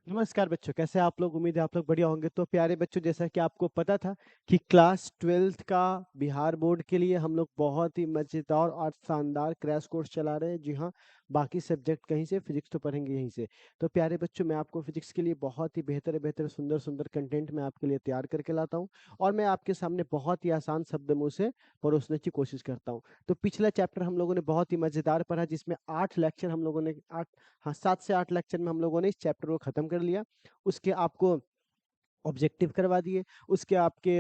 नमस्कार बच्चों, कैसे हैं आप लोग। उम्मीद है आप लोग बढ़िया होंगे। तो प्यारे बच्चों, जैसा कि आपको पता था कि क्लास 12th का बिहार बोर्ड के लिए हम लोग बहुत ही मज़ेदार और शानदार क्रैश कोर्स चला रहे हैं। जी हाँ, बाकी सब्जेक्ट कहीं से, फिजिक्स तो पढ़ेंगे यहीं से। तो प्यारे बच्चों, मैं आपको फिजिक्स के लिए बहुत ही बेहतर सुंदर सुंदर कंटेंट मैं आपके लिए तैयार करके लाता हूँ, और मैं आपके सामने बहुत ही आसान शब्दों मुँह से परोसने की कोशिश करता हूँ। तो पिछला चैप्टर हम लोगों ने बहुत ही मज़ेदार पढ़ा, जिसमें 8 लेक्चर हम लोगों ने 8 हाँ 7 से 8 लेक्चर में हम लोगों ने इस चैप्टर को खत्म कर लिया। उसके आपको ऑब्जेक्टिव करवा दिए, उसके आपके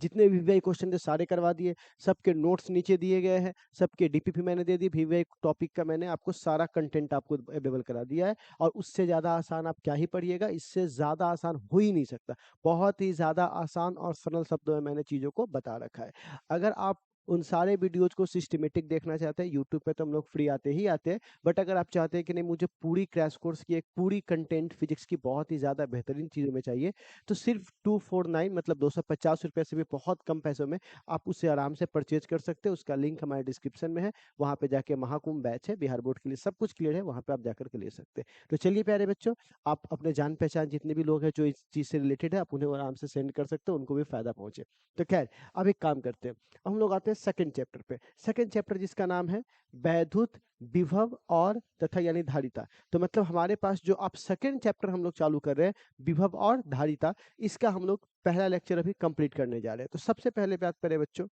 जितने भी वीवीआई क्वेश्चन थे सारे करवा दिए, सबके नोट्स नीचे दिए गए हैं, सबके डीपीपी मैंने दे दी, वीवीआई टॉपिक का मैंने आपको सारा कंटेंट आपको अवेलेबल करा दिया है। और उससे ज़्यादा आसान आप क्या ही पढ़िएगा, इससे ज़्यादा आसान हो ही नहीं सकता। बहुत ही ज़्यादा आसान और सरल शब्दों में मैंने चीज़ों को बता रखा है। अगर आप उन सारे वीडियोज़ को सिस्टमैटिक देखना चाहते हैं, यूट्यूब पे तो हम लोग फ्री आते ही आते हैं। बट अगर आप चाहते हैं कि नहीं, मुझे पूरी क्रैश कोर्स की एक पूरी कंटेंट फिजिक्स की बहुत ही ज़्यादा बेहतरीन चीज़ों में चाहिए, तो सिर्फ 249 मतलब 250 रुपये से भी बहुत कम पैसों में आप उसे आराम से परचेज कर सकते हैं। उसका लिंक हमारे डिस्क्रिप्शन में है। वहाँ पे जाके महाकुंभ बैच है, बिहार बोर्ड के लिए सब कुछ क्लियर है, वहाँ पे आप जाकर के ले सकते हैं। तो चलिए प्यारे बच्चों, आप अपने जान पहचान जितने भी लोग हैं जो इस चीज़ से रिलेटेड है, आप उन्हें आराम से सेंड कर सकते हैं, उनको भी फायदा पहुंचे। तो खैर, अब एक काम करते हैं, हम लोग आते हैं सेकंड चैप्टर पे। सेकंड चैप्टर जिसका नाम है वैद्युत विभव और तथा यानी धारिता। तो मतलब हमारे पास जो आप सेकंड चैप्टर हम लोग चालू कर रहे हैं, विभव और धारिता, इसका हम लोग पहला लेक्चर अभी कंप्लीट करने जा रहे हैं। तो सबसे पहले बात करें बच्चों,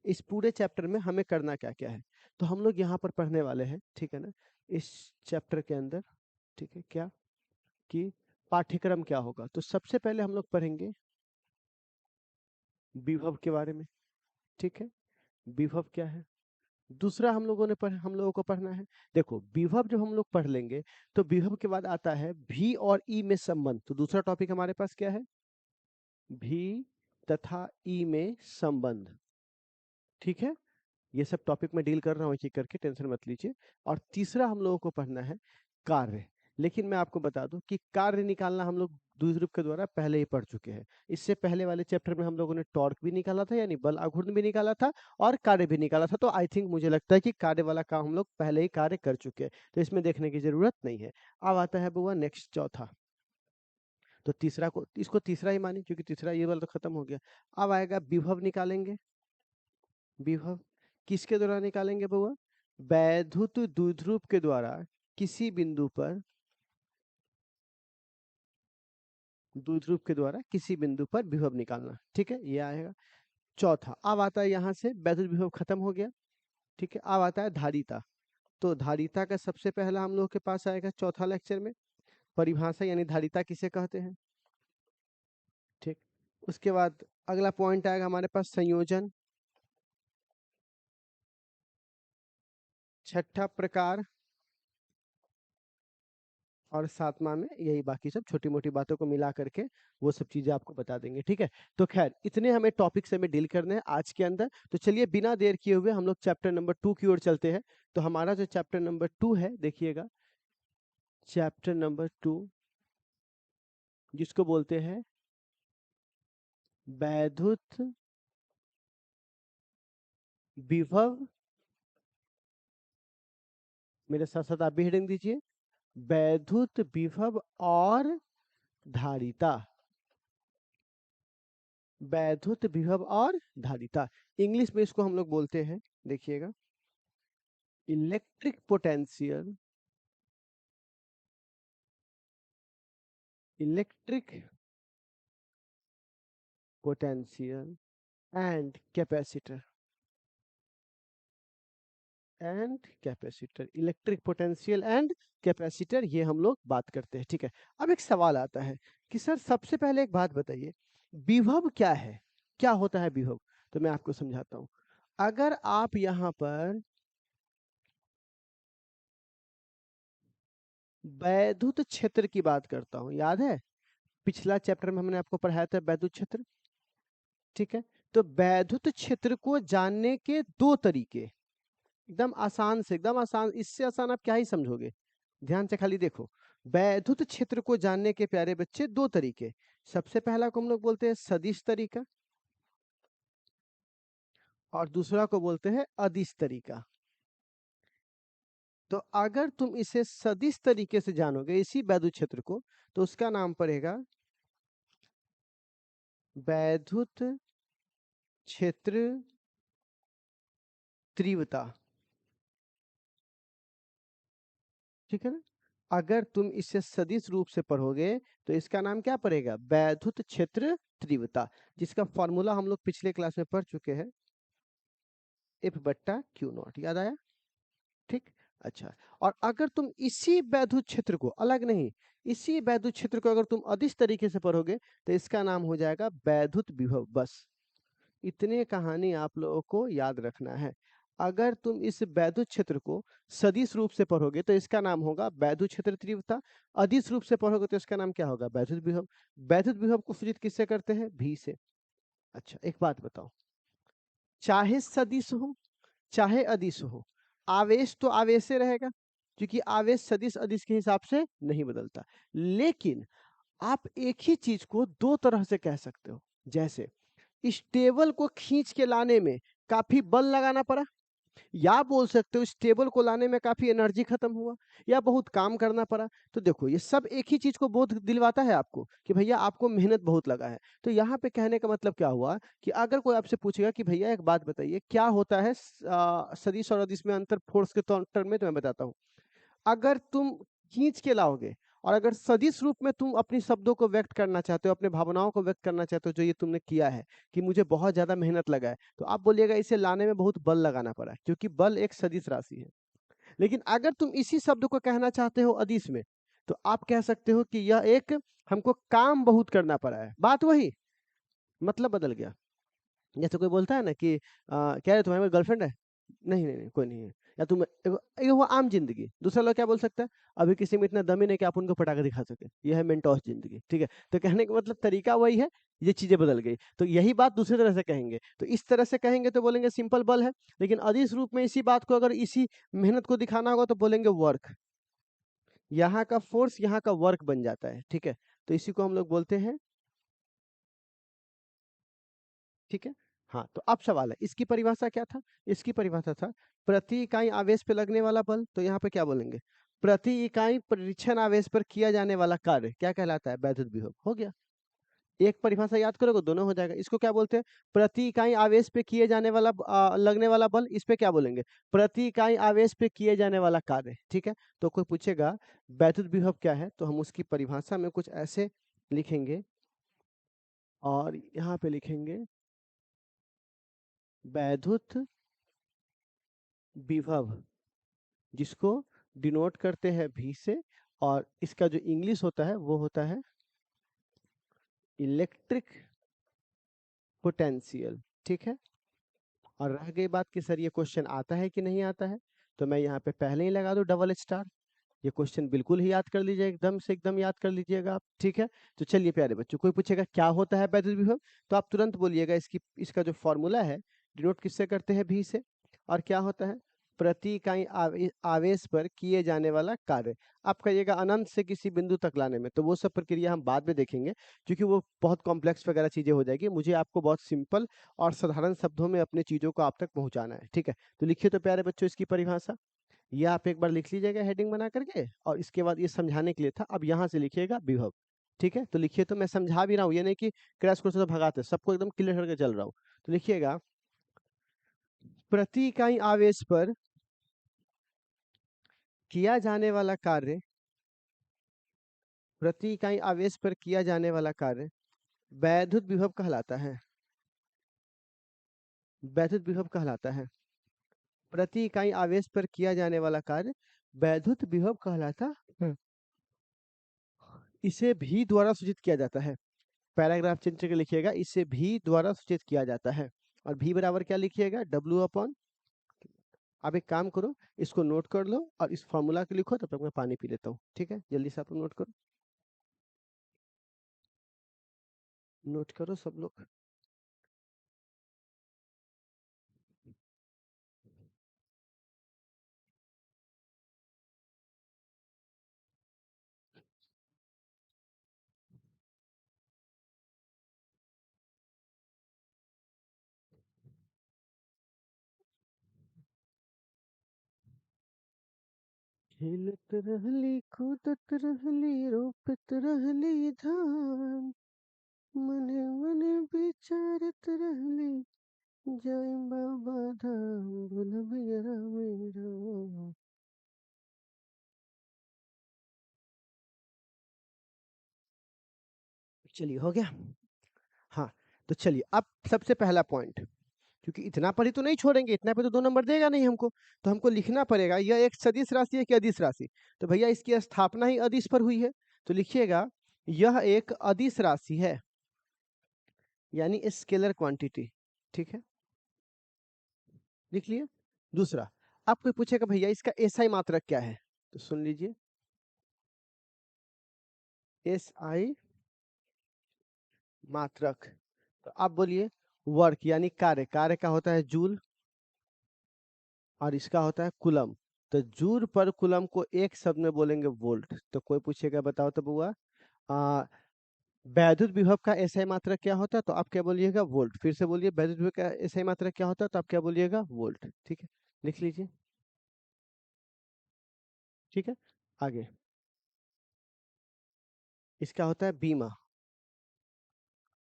इस पूरे चैप्टर में हमें करना क्या क्या है। तो हम लोग यहाँ पर पढ़ने वाले हैं, ठीक है ना, इस चैप्टर के अंदर, ठीक है, क्या कि पाठ्यक्रम क्या होगा। तो सबसे पहले हम लोग पढ़ेंगे विभव के बारे में, ठीक है, विभव क्या है। दूसरा हम लोगों को पढ़ना है, देखो विभव जब हम लोग पढ़ लेंगे तो विभव के बाद आता है भी और ई में संबंध। तो दूसरा टॉपिक हमारे पास क्या है, भी तथा ई में संबंध, ठीक है। ये सब टॉपिक में डील कर रहा हूँ एक एक करके, टेंशन मत लीजिए। और तीसरा हम लोगों को पढ़ना है कार्य। लेकिन मैं आपको बता दूं कि कार्य निकालना हम लोग द्विध्रुव के द्वारा पहले ही पढ़ चुके हैं। इससे पहले वाले चैप्टर में हम लोगों ने टॉर्क भी निकाला था, यानी बल आघूर्ण भी निकाला था, और कार्य भी निकाला था। तो आई थिंक मुझे लगता है कि कार्य वाला काम हम लोग पहले ही कार्य कर चुके हैं, तो इसमें देखने की जरूरत नहीं है। अब आता है बुआ नेक्स्ट चौथा। तो तीसरा को इसको तीसरा ही मानिए, क्योंकि तीसरा ये वाला तो खत्म हो गया। अब आएगा विभव निकालेंगे। विभव किसके द्वारा निकालेंगे बुआ, वैद्युत द्विध्रुव के द्वारा किसी बिंदु पर, द्विध्रुव के द्वारा किसी बिंदु पर विभव निकालना, ठीक है, ये आएगा चौथा। अब आता है यहाँ से वैद्युत विभव खत्म हो गया, ठीक है। अब आता है धारिता। तो धारिता का सबसे पहला हम लोग के पास आएगा चौथा लेक्चर में, परिभाषा यानी धारिता किसे कहते हैं, ठीक। उसके बाद अगला पॉइंट आएगा हमारे पास संयोजन, छठा प्रकार, और सातवां में यही बाकी सब छोटी मोटी बातों को मिला करके वो सब चीजें आपको बता देंगे, ठीक है। तो खैर इतने हमें टॉपिक से हमें डील करने हैं आज के अंदर। तो चलिए बिना देर किए हुए हम लोग चैप्टर नंबर 2 की ओर चलते हैं। तो हमारा जो चैप्टर नंबर 2 है, देखिएगा, चैप्टर नंबर 2 जिसको बोलते हैं वैद्युत विभव, मेरे साथ साथ आप भी हेडिंग दीजिए, वैद्युत विभव और धारिता। वैद्युत विभव और धारिता, इंग्लिश में इसको हम लोग बोलते हैं, देखिएगा, electric potential, electric potential and capacitor, electric potential and capacitor, ये हम लोग बात करते हैं, ठीक है। अब एक सवाल आता है कि सर सबसे पहले एक बात बताइए, विभव क्या है, क्या होता है विभव। तो मैं आपको समझाता हूं। अगर आप यहाँ पर वैद्युत क्षेत्र की बात करता हूं, याद है पिछला चैप्टर में हमने आपको पढ़ाया था वैद्युत क्षेत्र, ठीक है। तो वैद्युत क्षेत्र को जानने के दो तरीके, एकदम आसान से, एकदम आसान, इससे आसान आप क्या ही समझोगे, ध्यान से खाली देखो। वैद्युत क्षेत्र को जानने के प्यारे बच्चे दो तरीके, सबसे पहला को हम लोग बोलते हैं सदिश तरीका, और दूसरा को बोलते हैं अदिश तरीका। तो अगर तुम इसे सदिश तरीके से जानोगे इसी वैद्युत क्षेत्र को, तो उसका नाम पड़ेगा वैद्युत क्षेत्र तीव्रता। ठीक है ना? अगर तुम इसे सदिश रूप से पढ़ोगे तो इसका नाम क्या पड़ेगा? वैद्युत क्षेत्र तीव्रता, जिसका फॉर्मूला हम लोग पिछले क्लास में पढ़ चुके हैं, एफ बट्टा क्यू नॉट। याद आया? ठीक। अच्छा, और अगर तुम इसी वैद्युत क्षेत्र को, अलग नहीं, इसी वैद्युत क्षेत्र को अगर तुम अदिश तरीके से पढ़ोगे तो इसका नाम हो जाएगा वैद्युत विभव। बस इतने कहानी आप लोगों को याद रखना है। अगर तुम इस वैद्युत क्षेत्र को सदिश रूप से पढ़ोगे तो इसका नाम होगा वैद्युत क्षेत्र तीव्रता। अदिश रूप से पढ़ोगे तो इसका नाम क्या होगा? वैद्युत विभव। वैद्युत विभव को सूचित किससे करते हैं? भी से। अच्छा, एक बात बताओ, चाहे सदिश हो चाहे अदिश हो, आवेश तो आवेश से रहेगा, क्योंकि आवेश सदिश अदिश के हिसाब से नहीं बदलता। लेकिन आप एक ही चीज को दो तरह से कह सकते हो। जैसे इस टेबल को खींच के लाने में काफी बल लगाना पड़ा, या बोल सकते हो इस टेबल को लाने में काफी एनर्जी खत्म हुआ, या बहुत काम करना पड़ा। तो देखो ये सब एक ही चीज को बोध दिलवाता है आपको कि भैया आपको मेहनत बहुत लगा है। तो यहाँ पे कहने का मतलब क्या हुआ कि अगर कोई आपसे पूछेगा कि भैया एक बात बताइए क्या होता है सदिश और अदिश में अंतर फोर्स के टर्म में, तो मैं बताता हूँ। अगर तुम खींच के लाओगे और अगर सदिश रूप में तुम अपनी शब्दों को व्यक्त करना चाहते हो, अपने भावनाओं को व्यक्त करना चाहते हो, जो ये तुमने किया है कि मुझे बहुत ज्यादा मेहनत लगा है, तो आप बोलिएगा इसे लाने में बहुत बल लगाना पड़ा है, क्योंकि बल एक सदिश राशि है। लेकिन अगर तुम इसी शब्द को कहना चाहते हो अदिश में, तो आप कह सकते हो कि यह एक हमको काम बहुत करना पड़ा है। बात वही, मतलब बदल गया। जैसे कोई बोलता है ना कि क्या है तुम्हारे गर्लफ्रेंड है? नहीं नहीं नहीं, कोई नहीं है। या तुम ये हुआ आम जिंदगी। दूसरा लोग क्या बोल सकता है? अभी किसी में इतना दम ही नहीं कि आप उनको पटाखा दिखा सके, यह है मेंटोस जिंदगी। ठीक है, तो कहने का मतलब तरीका वही है, ये चीजें बदल गई। तो यही बात दूसरी तरह से कहेंगे, तो इस तरह से कहेंगे तो बोलेंगे सिंपल बल है। लेकिन अदिश रूप में इसी बात को अगर इसी मेहनत को दिखाना होगा तो बोलेंगे वर्क। यहाँ का फोर्स यहाँ का वर्क बन जाता है। ठीक है, तो इसी को हम लोग बोलते हैं। ठीक है। हाँ, तो अब सवाल है इसकी परिभाषा क्या था? इसकी परिभाषा था प्रति इकाई आवेश पे लगने वाला बल। तो यहाँ पे क्या बोलेंगे? प्रति इकाई परीक्षण आवेश पर किया जाने वाला कार्य क्या कहलाता है? वैद्युत विभव। हो गया। एक परिभाषा याद करोगे दोनों हो जाएगा। इसको क्या बोलते हैं? प्रति इकाई आवेश पे किए जाने वाला लगने वाला बल। इस पे क्या बोलेंगे? प्रति इकाई आवेश पे किए जाने वाला कार्य। ठीक है, तो कोई पूछेगा वैद्युत विभव क्या है, तो हम उसकी परिभाषा में कुछ ऐसे लिखेंगे, और यहाँ पे लिखेंगे वैद्युत विभव, जिसको डिनोट करते हैं भी से, और इसका जो इंग्लिश होता है वो होता है इलेक्ट्रिक पोटेंशियल। ठीक है, और रह गई बात कि सर ये क्वेश्चन आता है कि नहीं आता है, तो मैं यहाँ पे पहले ही लगा दूं डबल स्टार। ये क्वेश्चन बिल्कुल ही याद कर लीजिए, एकदम से एकदम याद कर लीजिएगा आप। ठीक है, तो चलिए प्यारे बच्चों, कोई पूछेगा क्या होता है वैद्युत विभव, तो आप तुरंत बोलिएगा इसका जो फॉर्मूला है, डिनोट किससे करते हैं? भी से। और क्या होता है? प्रति इकाई आवेश पर किए जाने वाला कार्य। आप कहिएगा अनंत से किसी बिंदु तक लाने में, तो वो सब प्रक्रिया हम बाद में देखेंगे, क्योंकि वो बहुत कॉम्प्लेक्स वगैरह चीजें हो जाएगी। मुझे आपको बहुत सिंपल और साधारण शब्दों में अपने चीजों को आप तक पहुंचाना है। ठीक है, तो लिखिए तो प्यारे बच्चों इसकी परिभाषा। ये आप एक बार लिख लीजिएगा हेडिंग बना करके, और इसके बाद ये समझाने के लिए था, अब यहाँ से लिखिएगा विभव। ठीक है, तो लिखिए, तो मैं समझा भी रहा हूँ, ये नहीं कि क्रैश कोर्स से भगाते, सबको एकदम क्लियर करके चल रहा हूँ। तो लिखिएगा प्रति इकाई आवेश पर किया जाने वाला कार्य, प्रति इकाई आवेश पर किया जाने वाला कार्य वैद्युत विभव कहलाता है। वैद्युत विभव कहलाता है। प्रति इकाई आवेश पर किया जाने वाला कार्य वैद्युत विभव कहलाता है। इसे भी द्वारा सूचित किया जाता है। पैराग्राफ चेंज करके लिखिएगा, इसे भी द्वारा सूचित किया जाता है। और भी बराबर क्या लिखिएगा? W upon. आप एक काम करो, इसको नोट कर लो और इस फॉर्मूला को लिखो, तब तक मैं पानी पी लेता हूँ। ठीक है, जल्दी से आप लोग नोट करो, नोट करो सब लोग। हिलत रहली कूदत रहली रोपत रहली धान, मने मने विचारत रहली जय बाबा धाम भुलबिया मेरा। चलिए हो गया। हाँ, तो चलिए अब सबसे पहला पॉइंट, क्योंकि इतना पर ही तो नहीं छोड़ेंगे, इतना पे तो 2 नंबर देगा नहीं हमको, तो हमको लिखना पड़ेगा यह एक सदिश राशि है कि अदिश राशि? तो भैया इसकी स्थापना ही अदिश पर हुई है, तो लिखिएगा यह एक अदिश राशि है, यानी स्केलर क्वांटिटी। ठीक है, लिख लिए। दूसरा, अब कोई पूछेगा भैया इसका एसआई मात्रक क्या है, तो सुन लीजिए, एसआई मात्रक, तो आप बोलिए वर्क यानी कार्य, कार्य का होता है जूल और इसका होता है कूलम, तो जूल पर कूलम को एक शब्द में बोलेंगे वोल्ट। तो कोई पूछेगा बताओ तो बुआ वैद्युत विभव का एसआई मात्रक क्या होता है, तो आप क्या बोलिएगा वोल्ट। फिर से बोलिए वैद्युत विभव का एसआई मात्रक क्या होता है, तो आप क्या बोलिएगा वोल्ट। ठीक है, लिख लीजिए। ठीक है, आगे इसका होता है बीमा,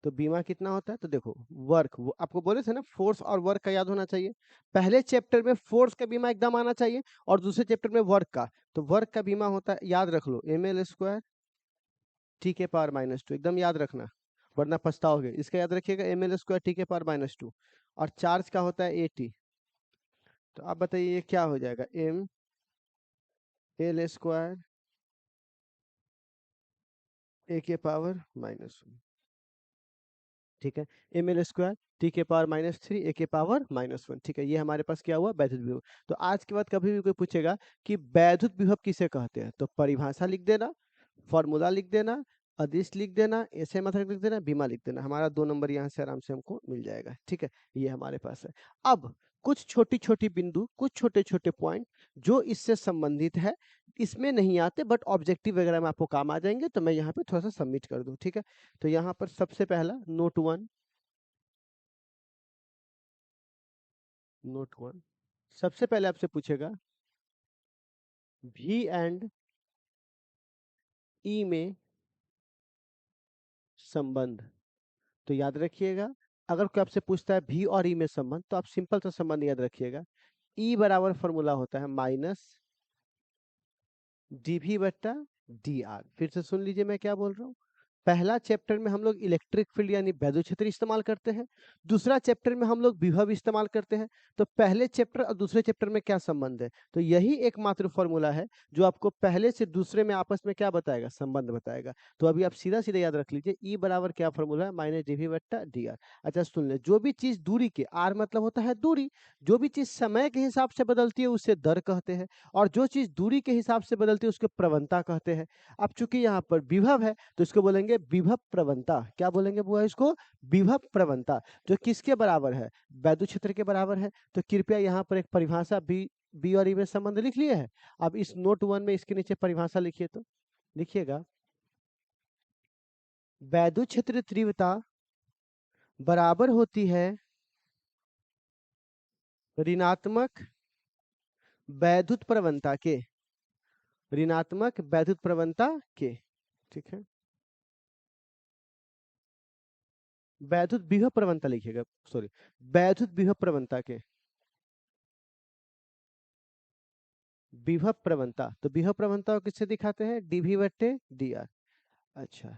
तो बीमा कितना होता है, तो देखो वर्क, वो आपको बोले थे ना फोर्स और वर्क का याद होना चाहिए, पहले चैप्टर में फोर्स का बीमा एकदम आना चाहिए और दूसरे चैप्टर में वर्क का, तो वर्क का बीमा होता है, याद रख लो, ml² T⁻², एकदम याद रखना वरना पछताओगे। इसका याद रखिएगा ml² T⁻², और चार्ज का होता है AT, तो आप बताइए ये क्या हो जाएगा, ml² A⁻²। ठीक है, ml² T⁻³ A⁻−1। ठीक है, ये हमारे पास क्या हुआ वैद्युत विभव। तो आज के बाद कभी भी कोई पूछेगा कि वैद्युत विभव किसे कहते हैं, तो परिभाषा लिख देना, फॉर्मूला लिख देना, अदिश लिख देना, ऐसे मात्रक लिख देना, बीमा लिख देना, हमारा 2 नंबर यहाँ से आराम से हमको मिल जाएगा। ठीक है, ये हमारे पास है। अब कुछ छोटी छोटी बिंदु, कुछ छोटे छोटे पॉइंट जो इससे संबंधित है, इसमें नहीं आते बट ऑब्जेक्टिव वगैरह में आपको काम आ जाएंगे, तो मैं यहाँ पे थोड़ा सा सबमिट कर दूं। ठीक है, तो यहाँ पर सबसे पहला नोट 1, नोट 1 सबसे पहले आपसे पूछेगा V एंड E में संबंध, तो याद रखिएगा अगर कोई आपसे पूछता है V और E में संबंध, तो आप सिंपल सा संबंध याद रखिएगा, E बराबर फॉर्मूला होता है माइनस dV/dr। फिर से सुन लीजिए मैं क्या बोल रहा हूँ, पहला चैप्टर में हम लोग इलेक्ट्रिक फील्ड यानी वैद्युत क्षेत्र इस्तेमाल करते हैं, दूसरा चैप्टर में हम लोग विभव इस्तेमाल करते हैं, तो पहले चैप्टर और दूसरे चैप्टर में क्या संबंध है, तो यही एकमात्र फॉर्मूला है जो आपको पहले से दूसरे में आपस में क्या बताएगा, संबंध बताएगा। तो अभी आप सीधा सीधा याद रख लीजिए, ई बराबर क्या फॉर्मूला है, माइनस dV/dr। अच्छा सुन ले, जो भी चीज दूरी के, आर मतलब होता है दूरी, जो भी चीज समय के हिसाब से बदलती है उसे दर कहते हैं, और जो चीज दूरी के हिसाब से बदलती है उसको प्रवणता कहते हैं। अब चूंकि यहाँ पर विभव है तो इसको बोलेंगे विभव प्रवणता। क्या बोलेंगे बुआ इसको, विभव प्रवणता, जो किसके बराबर है, वैद्युत क्षेत्र के बराबर है। तो कृपया यहाँ पर एक परिभाषा बी और ई में संबंध लिख लिए है। अब इस नोट 1 में इसके नीचे परिभाषा लिखिए, तो लिखिएगा वैद्युत क्षेत्र तीव्रता बराबर होती है ऋणात्मक वैद्युत प्रवणता के, ऋणात्मक वैद्युत प्रवणता के। ठीक है, वैद्युत विभव प्रवणता लिखिएगा, सॉरी वैद्युत विभव प्रवणता के, विभव प्रवणता, तो विभव प्रवणता को किससे दिखाते हैं, dV/dr। अच्छा,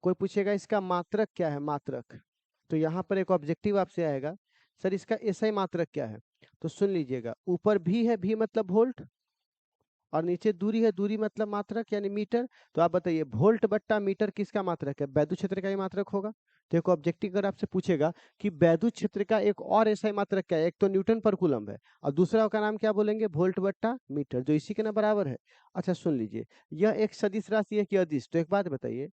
कोई पूछेगा इसका मात्रक क्या है, मात्रक, तो यहाँ पर एक ऑब्जेक्टिव आपसे आएगा, सर इसका एसआई मात्रक क्या है, तो सुन लीजिएगा, ऊपर भी है, भी मतलब वोल्ट, और नीचे दूरी है, दूरी मतलब मात्रक यानी मीटर। तो आप बताइए वोल्ट बट्टा मीटर किसका मात्रक है, वैद्युत क्षेत्र का ही मात्रक होगा। तो एक ऑब्जेक्टिव अगर आपसे पूछेगा कि वैद्युत क्षेत्र का एक और ऐसा ही मात्रक क्या है, एक तो न्यूटन पर कूलम है और दूसरा का नाम क्या बोलेंगे, वोल्ट बट्टा मीटर, जो इसी के ना बराबर है। अच्छा सुन लीजिए, यह एक सदिश राशि है कि अदिश, तो एक बात बताइए,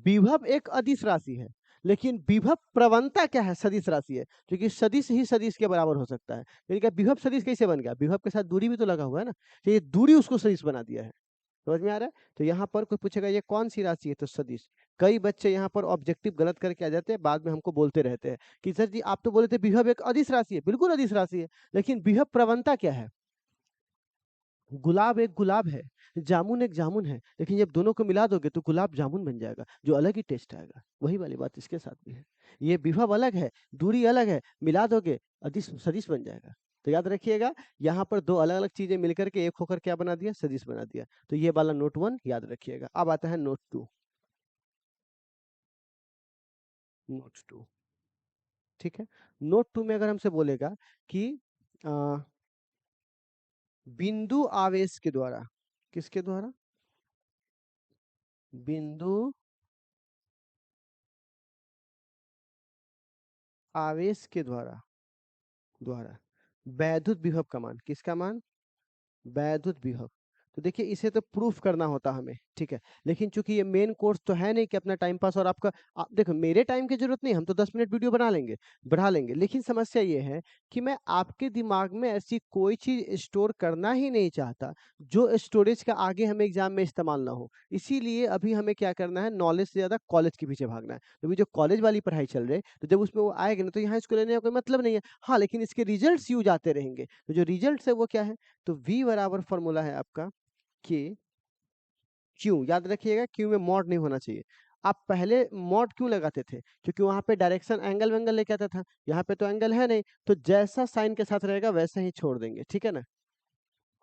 विभव एक अदिश राशि है, लेकिन विभव प्रवणता क्या है, सदिश राशि है, क्योंकि सदिश ही सदिश के बराबर हो सकता है। यानी कि विभव सदिश कैसे बन गया, विभव के साथ दूरी भी तो लगा हुआ है ना, तो ये दूरी उसको सदिश बना दिया है। समझ में आ रहा है, तो यहाँ पर कोई पूछेगा ये कौन सी राशि है, तो सदिश। कई बच्चे यहाँ पर ऑब्जेक्टिव गलत करके आ जाते हैं, बाद में हमको बोलते रहते हैं कि सर जी आप तो बोले थे विभव एक अदिश राशि है, बिल्कुल अदिश राशि है, लेकिन विभव प्रवणता क्या है, गुलाब एक गुलाब है, जामुन एक जामुन है, लेकिन जब दोनों को मिला दोगे तो गुलाब जामुन बन जाएगा, जो अलग ही टेस्ट आएगा। वही वाली बात इसके साथ भी है। ये विभव अलग है, दूरी अलग है, मिला दोगे अदिश सदिश बन जाएगा। तो याद रखिएगा, यहाँ पर 2 अलग-अलग चीज़ें मिलकर के एक होकर क्या बना दिया? सदिश बना दिया। तो ये वाला नोट 1 याद रखिएगा। अब आता है नोट 2। नोट 2, ठीक है? नोट 2 में अगर हमसे बोलेगा कि अ, बिंदु आवेश के द्वारा, किसके द्वारा? बिंदु आवेश के द्वारा द्वारा वैद्युत विभव का मान, किसका मान? वैद्युत विभव। तो देखिए इसे तो प्रूफ करना होता हमें, ठीक है? लेकिन चूंकि ये मेन कोर्स तो है नहीं कि अपना टाइम पास और आपका आप देखो, मेरे टाइम की जरूरत नहीं, हम तो 10 मिनट वीडियो बना लेंगे, बढ़ा लेंगे। लेकिन समस्या ये है कि मैं आपके दिमाग में ऐसी कोई चीज स्टोर करना ही नहीं चाहता जो स्टोरेज का आगे हमें एग्जाम में इस्तेमाल ना हो। इसीलिए अभी हमें क्या करना है, नॉलेज से ज्यादा कॉलेज के पीछे भागना है। तो अभी जो कॉलेज वाली पढ़ाई चल रही है, तो जब उसमें वो आएगा ना, तो यहाँ इसको लेने का कोई मतलब नहीं है। हाँ, लेकिन इसके रिजल्ट यूज आते रहेंगे। तो जो रिजल्ट है वो क्या है? तो V बराबर फॉर्मूला है आपका के क्यू। याद रखिएगा, क्यू में मॉड नहीं होना चाहिए। आप पहले मॉड क्यों लगाते थे? क्योंकि वहां पे डायरेक्शन एंगल वेंगल लेके आता था, यहाँ पे तो एंगल है नहीं, तो जैसा साइन के साथ रहेगा वैसा ही छोड़ देंगे, ठीक है ना?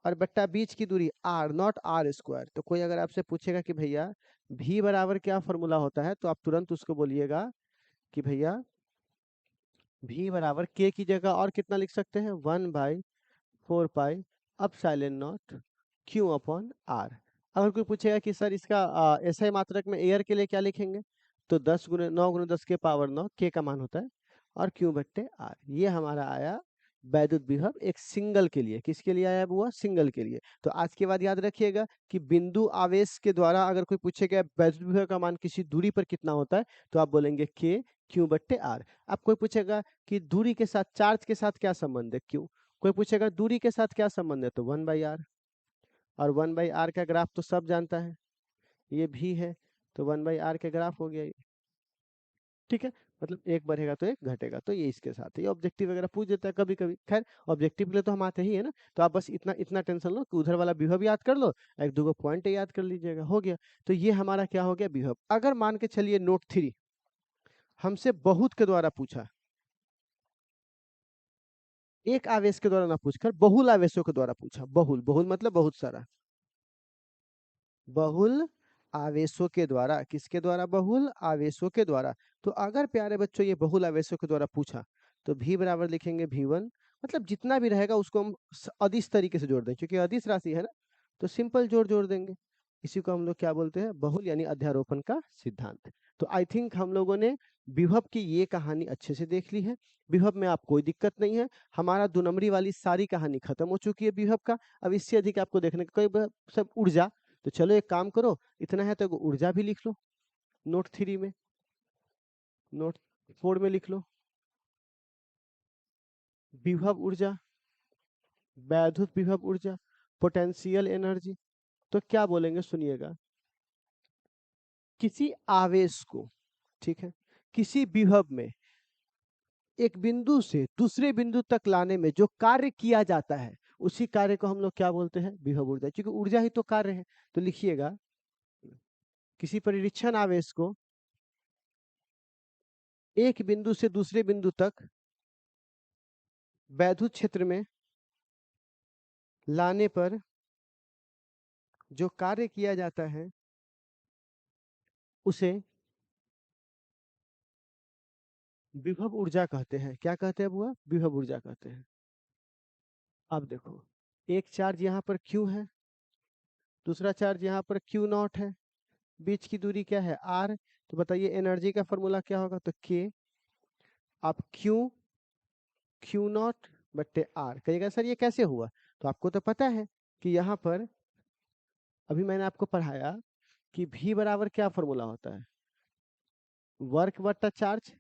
और बट्टा बीच की दूरी आर, नॉट आर स्क्वायर। तो कोई अगर आपसे पूछेगा कि भैया भी बराबर क्या फॉर्मूला होता है, तो आप तुरंत उसको बोलिएगा कि भैया भी बराबर के की जगह और कितना लिख सकते हैं? 1/4 pi epsilon naught Q upon R. अगर कोई पूछेगा कि सर इसका एसआई मात्रक में एयर के लिए क्या लिखेंगे, तो 10 × 9 × 10 के पावर 9 के का मान होता है, और क्यू बट्टे आर। ये हमारा आया वैद्युत विभव एक सिंगल के लिए। किसके लिए आया हुआ? सिंगल के लिए। तो आज के बाद याद रखिएगा कि बिंदु आवेश के द्वारा अगर कोई पूछेगा वैद्युत विभव का मान किसी दूरी पर कितना होता है, तो आप बोलेंगे के क्यू बट्टे आर। अब कोई पूछेगा कि दूरी के साथ, चार्ज के साथ क्या संबंध है? क्यू। कोई पूछेगा दूरी के साथ क्या संबंध है, तो 1/r। और 1/r का ग्राफ तो सब जानता है, ये भी है, तो 1/r के ग्राफ हो गया ये, ठीक है? मतलब एक बढ़ेगा तो एक घटेगा, तो ये इसके साथ है। ये ऑब्जेक्टिव वगैरह पूछ देता है कभी कभी। खैर, ऑब्जेक्टिव के लिए तो हम आते ही है ना, तो आप बस इतना इतना टेंशन लो कि उधर वाला विभव याद कर लो, एक दो पॉइंट याद कर लीजिएगा, हो गया। तो ये हमारा क्या हो गया? विभव। अगर मान के चलिए नोट 3 हमसे बहुत के द्वारा पूछा, एक आवेश के द्वारा ना पूछकर बहुल आवेशों के द्वारा पूछा। बहुल, बहुल मतलब बहुत सारा। बहुल आवेशों के द्वारा, किसके द्वारा? बहुल आवेशों के द्वारा। तो अगर प्यारे बच्चों ये बहुल आवेशों के द्वारा पूछा, तो भी बराबर लिखेंगे V1, मतलब जितना भी रहेगा उसको हम अदिश तरीके से जोड़ दें, क्योंकि अदिश राशि है ना, तो सिंपल जोड़ जोड़ देंगे। इसी को हम लोग क्या बोलते हैं? बहुल यानी अध्यारोपण का सिद्धांत। तो आई थिंक हम लोगों ने विभव की ये कहानी अच्छे से देख ली है। विभव में आप कोई दिक्कत नहीं है। हमारा 2 नंबरी वाली सारी कहानी खत्म हो चुकी है विभव का। अब इससे अधिक आपको देखने का कोई सब ऊर्जा। तो चलो एक काम करो, इतना है तो ऊर्जा भी लिख लो नोट 3 में, नोट 4 में लिख लो विभव ऊर्जा, वैद्युत विभव ऊर्जा, पोटेंशियल एनर्जी। तो क्या बोलेंगे सुनिएगा, किसी आवेश को, ठीक है, किसी विभव में एक बिंदु से दूसरे बिंदु तक लाने में जो कार्य किया जाता है, उसी कार्य को हम लोग क्या बोलते हैं? विभव ऊर्जा। क्योंकि ऊर्जा ही तो कार्य है। तो लिखिएगा, किसी परिरीक्षण आवेश को एक बिंदु से दूसरे बिंदु तक वैद्युत क्षेत्र में लाने पर जो कार्य किया जाता है, उसे विभव ऊर्जा कहते हैं। क्या कहते हैं बुआ? विभव ऊर्जा कहते हैं। अब देखो, एक चार्ज यहाँ पर Q है, दूसरा चार्ज यहाँ पर Q0 है, बीच की दूरी क्या है? R। तो बताइए एनर्जी का फॉर्मूला क्या होगा? तो K। आप Q0 बट्टे R कहिएगा। सर ये कैसे हुआ? तो आपको तो पता है कि यहाँ पर अभी मैंने आपको पढ़ाया कि V बराबर क्या फॉर्मूला होता है? वर्क बट्टा चार्ज।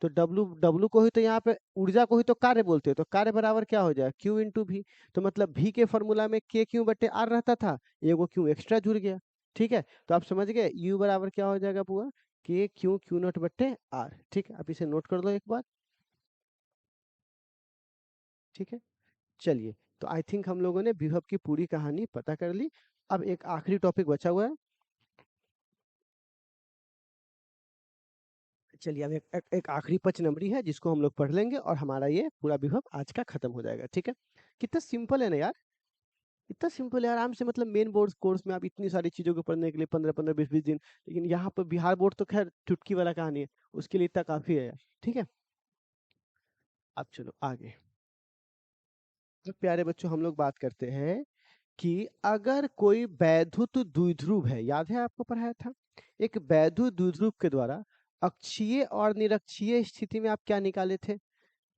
तो डब्लू डब्लू को ही तो यहाँ पे ऊर्जा को ही तो कार्य बोलते हैं, तो कार्य बराबर क्या हो जाए? Q इंटू भी। तो मतलब भी के फॉर्मूला में के क्यू बट्टे आर रहता था, एगो क्यू एक्स्ट्रा जुड़ गया, ठीक है? तो आप समझ गए यू बराबर क्या हो जाएगा बुआ? के क्यू नोट बट्टे आर। ठीक है, आप इसे नोट कर लो एक बार, ठीक है? चलिए, तो आई थिंक हम लोगों ने विभव की पूरी कहानी पता कर ली। अब एक आखिरी टॉपिक बचा हुआ है। चलिए अब एक आखिरी 5 नंबरी है जिसको हम लोग पढ़ लेंगे और हमारा ये पूरा विभव आज का खत्म हो जाएगा, ठीक है? कितना सिंपल है ना यार, इतना सिंपल है आराम से, मतलब मेन बोर्ड कोर्स में आप इतनी सारी चीजों को पढ़ने के लिए 15-15 20-20 दिन, लेकिन यहाँ पर बिहार बोर्ड तो खैर चुटकी वाला कहानी है, उसके लिए इतना काफी है यार, ठीक है? अब चलो आगे। तो प्यारे बच्चों हम लोग बात करते हैं कि अगर कोई वैद्युत द्विध्रुव है, याद है आपको पढ़ाया था, एक वैद्युत द्विध्रुव के द्वारा अक्षीय और निरक्षीय स्थिति में आप क्या निकाले थे?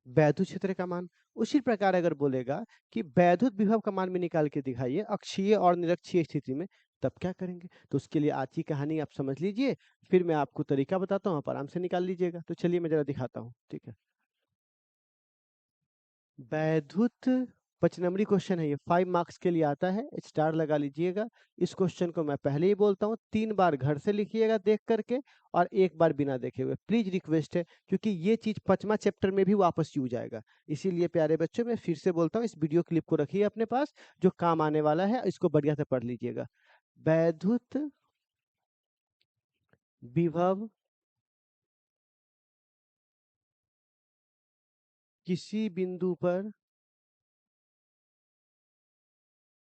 वैद्युत क्षेत्र का मान। उसी प्रकार अगर बोलेगा कि वैद्युत विभव का मान भी निकाल के दिखाइए अक्षीय और निरक्षीय स्थिति में, तब क्या करेंगे? तो उसके लिए आज की कहानी आप समझ लीजिए, फिर मैं आपको तरीका बताता हूँ, आप आराम से निकाल लीजिएगा। तो चलिए मैं जरा दिखाता हूँ, ठीक है? वैद्युत 5 नंबरी क्वेश्चन है ये, 5 मार्क्स के लिए आता है, स्टार लगा लीजिएगा। इस क्वेश्चन को मैं पहले ही बोलता हूँ 3 बार घर से लिखिएगा देख करके, और 1 बार बिना देखे हुए। प्लीज रिक्वेस्ट है, क्योंकि ये चीज 5वां चैप्टर में भी वापस यूज आएगा। इसीलिए प्यारे बच्चों मैं फिर से बोलता हूँ, इस वीडियो क्लिप को रखिए अपने पास, जो काम आने वाला है, इसको बढ़िया से पढ़ लीजिएगा। वैद्युत विभव किसी बिंदु पर,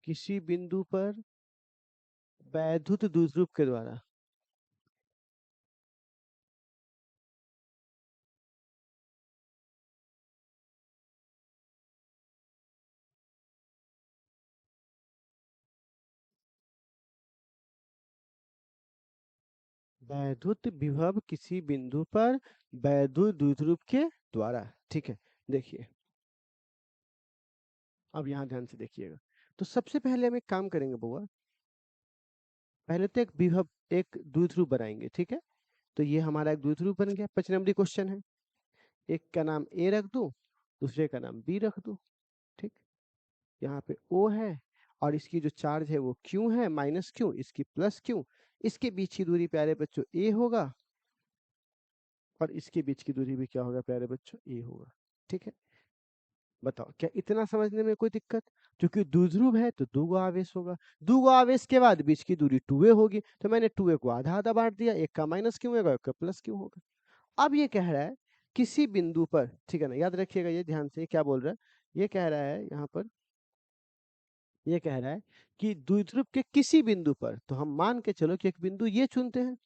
किसी बिंदु पर वैद्युत द्विध्रुव के द्वारा, वैद्युत विभव किसी बिंदु पर वैद्युत द्विध्रुव के द्वारा, ठीक है? देखिए अब यहाँ ध्यान से देखिएगा। तो सबसे पहले हम एक काम करेंगे बुआ, पहले तो एक विभव, एक द्विध्रुव बनाएंगे, ठीक है? तो ये हमारा एक द्विध्रुव बन गया, 5 नंबरी क्वेश्चन है। एक का नाम ए रख दूं, दूसरे का नाम बी रख दूं, ठीक? यहाँ पे ओ है, और इसकी जो चार्ज है वो क्यू है, माइनस क्यू, इसकी प्लस क्यू। इसके बीच की दूरी प्यारे बच्चों ए होगा, और इसके बीच की दूरी भी क्या होगा प्यारे बच्चों? ए होगा, ठीक है? बताओ क्या इतना समझने में कोई दिक्कत? क्योंकि द्विध्रुव है तो 2 गो आवेश होगा, 2 गो आवेश के बाद बीच की दूरी 2a होगी, तो मैंने 2a को आधा आधा बांट दिया, एक का माइनस क्यों होगा, एक का प्लस क्यों होगा। अब ये कह रहा है किसी बिंदु पर, ठीक है ना, याद रखिएगा ये ध्यान से, क्या बोल रहा है? ये कह रहा है यहाँ पर, ये कह रहा है कि द्विध्रुव के किसी बिंदु पर, तो हम मान के चलो कि एक बिंदु ये चुनते हैं,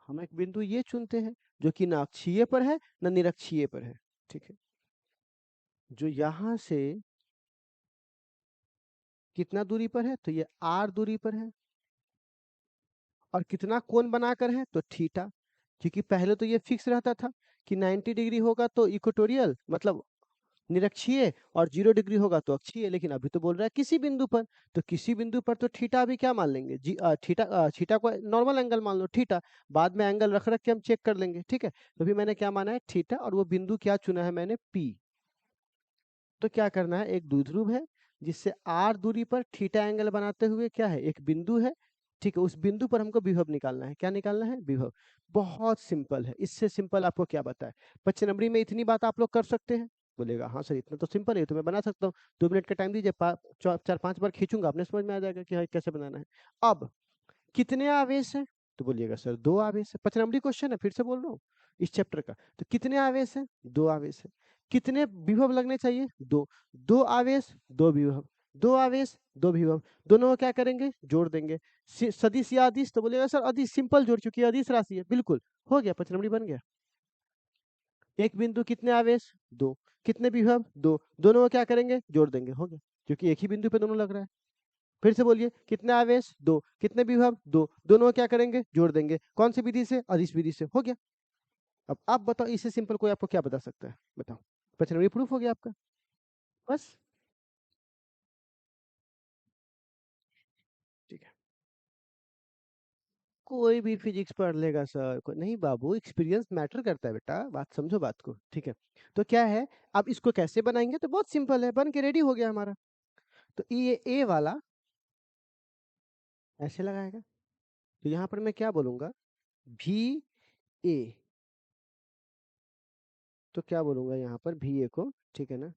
हम एक बिंदु ये चुनते हैं जो कि ना अक्षीय पर है ना निरक्षीय पर है, ठीक है? जो यहाँ से कितना दूरी पर है? तो ये r दूरी पर है, और कितना कोण बनाकर है? तो थीटा। क्योंकि पहले तो ये फिक्स रहता था कि 90 डिग्री होगा तो इक्वेटोरियल, मतलब निरक्षीय, और 0 डिग्री होगा तो अक्षीय, लेकिन अभी तो बोल रहा है किसी बिंदु पर। तो किसी बिंदु पर तो थीटा अभी क्या मान लेंगे? थीटा को नॉर्मल एंगल मान लो, थीटा। बाद में एंगल रख रख के हम चेक कर लेंगे, ठीक है? तो अभी मैंने क्या माना है? थीटा, और वो बिंदु क्या चुना है मैंने? पी। तो क्या करना है, एक द्विध्रुव है जिससे r दूरी पर थीटा एंगल बनाते हुए क्या है? एक बिंदु है, ठीक है? उस बिंदु पर हमको विभव निकालना है। क्या निकालना है? विभव। बहुत सिंपल है, इससे सिंपल आपको क्या बताए? 5 नंबरी में इतनी बात आप लोग कर सकते हैं? बोलेगा हाँ सर इतना तो सिंपल है, तो मैं बना सकता हूँ। 2 मिनट का टाइम दीजिए, 4-5 बार खींचूंगा, अपने समझ में आ जाएगा कि हाँ कैसे बनाना है। अब कितने आवेश हैं? तो बोलिएगा सर 2 आवेश है, 5 नंबरी क्वेश्चन है, फिर से बोल रहा हूँ इस चैप्टर का। तो कितने आवेश हैं? 2 आवेश है। कितने विभव लगने चाहिए? 2। 2 आवेश 2 विभव, 2 आवेश 2 विभव, दोनों को क्या करेंगे? जोड़ देंगे। सदिश या अदिश? तो बोलेगा सर अदिश, सिंपल जोड़, चुकी अदिश राशि है। बिल्कुल हो गया, 5 नंबरी बन गया। एक बिंदु कितने आवेश? 2। कितने विभव? 2। दोनों को क्या करेंगे? जोड़ देंगे, हो गया, क्योंकि एक ही बिंदु पे दोनों लग रहा है। फिर से बोलिए, कितने आवेश? 2। कितने विभव? 2। दोनों को क्या करेंगे? जोड़ देंगे। कौन सी विधि से? अदिश विधि से, हो गया। अब आप बताओ, इससे सिंपल कोई आपको क्या बता सकता है? बताओ, 5 नंबरी प्रूफ हो गया आपका, बस। ठीक है, कोई भी फिजिक्स पढ़ लेगा सर, नहीं बाबू, एक्सपीरियंस मैटर करता है बेटा, बात समझो बात को, ठीक है? तो क्या है, अब इसको कैसे बनाएंगे? तो बहुत सिंपल है, बन के रेडी हो गया हमारा। तो ये ए वाला ऐसे लगाएगा, तो यहाँ पर मैं क्या बोलूंगा? भी ए, तो क्या बोलूंगा यहाँ पर? भी ए को, ठीक है ना।